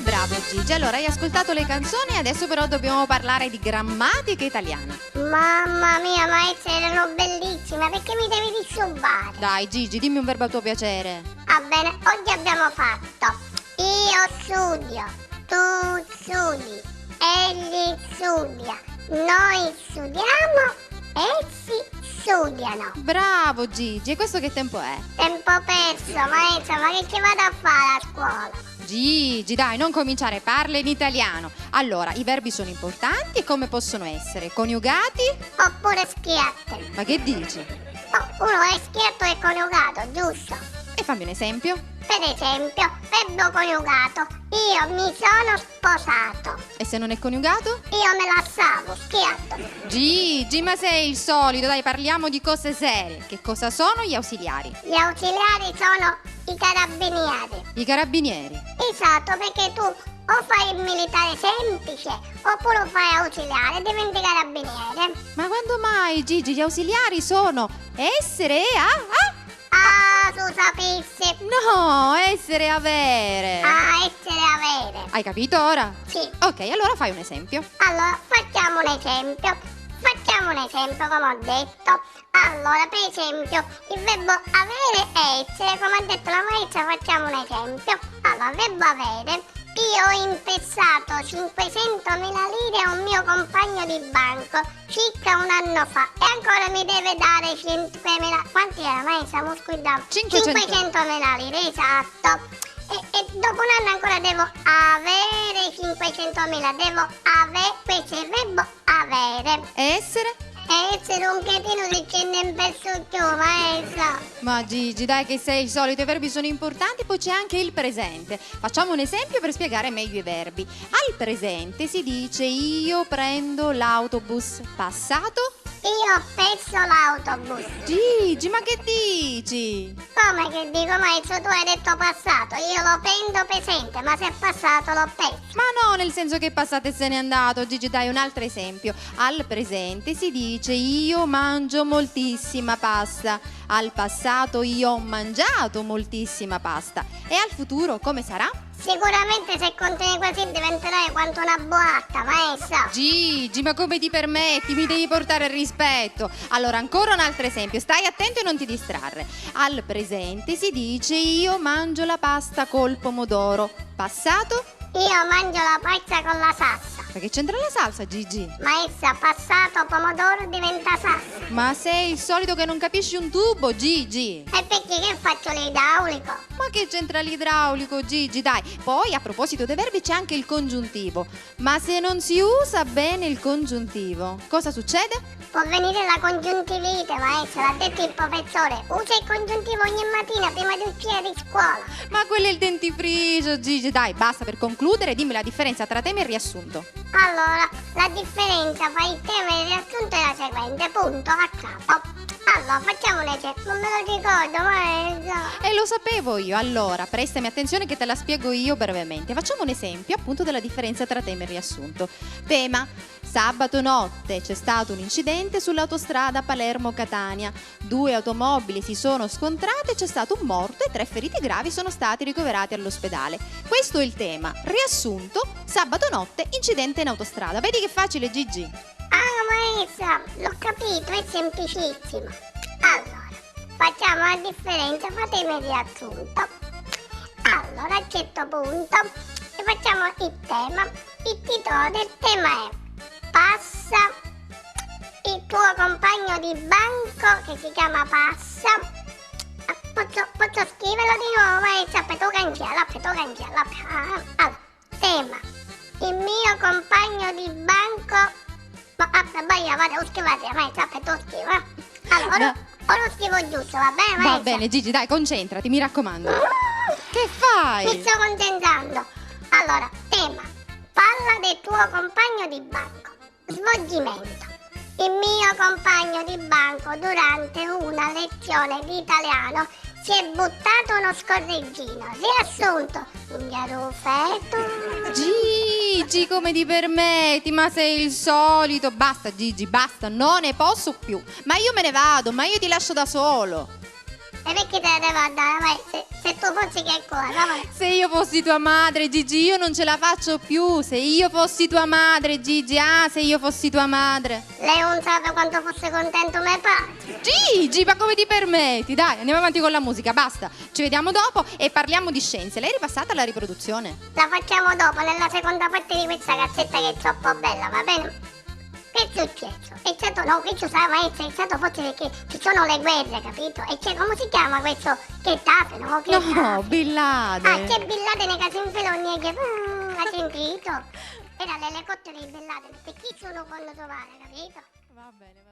Bravo Gigi, allora hai ascoltato le canzoni, adesso però dobbiamo parlare di grammatica italiana. Mamma mia, maestra, erano bellissime, perché mi devi disturbare? Dai Gigi, dimmi un verbo a tuo piacere. Va bene, oggi abbiamo fatto io studio, tu studi, egli studia, noi studiamo, essi studiano. Bravo Gigi, e questo che tempo è? Tempo perso, maestra, ma che ci vado a fare a scuola? Gigi, dai, non cominciare, parla in italiano. Allora, i verbi sono importanti e come possono essere? Coniugati? Oppure schiatte. Ma che dici? Oh, uno è schiatto e coniugato, giusto? E fammi un esempio. Per esempio, verbo coniugato, io mi sono sposato. E se non è coniugato? Io me la stavo, schiatto. Gigi, ma sei il solito, dai, parliamo di cose serie. Che cosa sono gli ausiliari? Gli ausiliari sono i carabinieri. I carabinieri. Esatto, perché tu o fai il militare semplice oppure lo fai ausiliare e diventi carabiniere. Ma quando mai, Gigi, gli ausiliari sono essere e Ah, tu sapissi. No, essere e avere. Ah, essere avere. Hai capito ora? Sì. Ok, allora fai un esempio. Allora, facciamo un esempio. Come ho detto. Allora, per esempio, il verbo avere e essere, come ha detto la maestra, facciamo un esempio. Allora, verbo avere. Io ho impestato 500.000 lire a un mio compagno di banco circa un anno fa e ancora mi deve dare 5.000. Quanti era, maestra? Mo scusa. 500.000 lire, esatto. E dopo un anno ancora devo avere 500.000. Devo avere, questo è il verbo avere. Essere? Essere un cretino se ce ne perso più, maestra. Ma Gigi, dai che sei il solito, i verbi sono importanti, poi c'è anche il presente. Facciamo un esempio per spiegare meglio i verbi. Al presente si dice io prendo l'autobus passato. Io ho perso l'autobus. Gigi, ma che dici? Come che dico, maestro? Tu hai detto passato, io lo prendo presente, ma se è passato l'ho perso. Ma no, nel senso che è passato e se n'è andato. Gigi, dai un altro esempio. Al presente si dice io mangio moltissima pasta. Al passato io ho mangiato moltissima pasta. E al futuro come sarà? Sicuramente se continui così diventerai quanto una boatta, maestra. Gigi, ma come ti permetti? Mi devi portare rispetto. Allora, ancora un altro esempio. Stai attento e non ti distrarre. Al presente si dice io mangio la pasta col pomodoro. Passato? Io mangio la pasta con la salsa. Ma che c'entra la salsa, Gigi? Maestra, passato pomodoro diventa salsa. Ma sei il solito che non capisci un tubo, Gigi. E perché che faccio l'idraulico? Ma che c'entra l'idraulico, Gigi? Dai, poi a proposito dei verbi c'è anche il congiuntivo. Ma se non si usa bene il congiuntivo, cosa succede? Può venire la congiuntivite, maestra, l'ha detto il professore. Usa il congiuntivo ogni mattina prima di uscire di scuola. Ma quello è il dentifricio, Gigi. Dai, basta, per concludere, dimmi la differenza tra tema e riassunto. Allora, la differenza fra il tema e il riassunto è la seguente, punto, a capo. Allora, facciamo un esempio, non me lo ricordo, maestra. E lo sapevo io. Allora, prestami attenzione che te la spiego io brevemente. Facciamo un esempio appunto della differenza tra tema e riassunto. Tema: sabato notte c'è stato un incidente sull'autostrada Palermo-Catania. 2 automobili si sono scontrate, c'è stato un morto e 3 feriti gravi sono stati ricoverati all'ospedale. Questo è il tema. Riassunto: sabato notte, incidente in autostrada. Vedi che facile, Gigi? Ah, maestra, l'ho capito, è semplicissimo. Allora, facciamo la differenza fra tema e riassunto. Allora, a un certo punto, facciamo il tema. Il titolo del tema è Passa il tuo compagno di banco che si chiama Passa. Posso scriverlo di nuovo, maestra? Aspetta, cancella. Allora, tema. Il mio compagno di banco. Vado, scrivete, maestra, aspetta, lo scrivo. Allora, ora lo scrivo giusto, va bene, maestra? Va bene, Gigi, dai, concentrati, mi raccomando. Che fai? Mi sto concentrando. Allora, tema. Parla del tuo compagno di banco. Svolgimento. Il mio compagno di banco durante una lezione di italiano si è buttato uno scorreggino. Riassunto. Un garufetto. Gigi, come ti permetti? Ma sei il solito. Basta, Gigi, basta, non ne posso più. Ma io me ne vado, ma io ti lascio da solo. E perché te la devo andare? Vai, se tu fossi che cosa? Vai. Se io fossi tua madre, Gigi, io non ce la faccio più. Se io fossi tua madre, Gigi, se io fossi tua madre. Lei non sa quanto fosse contento mio padre. Gigi, ma come ti permetti? Dai, andiamo avanti con la musica, basta. Ci vediamo dopo e parliamo di scienze. Lei è ripassata alla riproduzione? La facciamo dopo, nella seconda parte di questa cazzetta che è troppo bella, va bene? Che è successo? È stato, no, questo sa maestra, è stato forse perché ci sono le guerre, capito? E c'è, come si chiama questo? Che tafe, no? Che No, Bin Laden. c'è Bin Laden che si infiloni e che ha sentito? Era l'elicottero di Bin Laden, perché chi sono quando trovare, capito? Va bene, va bene.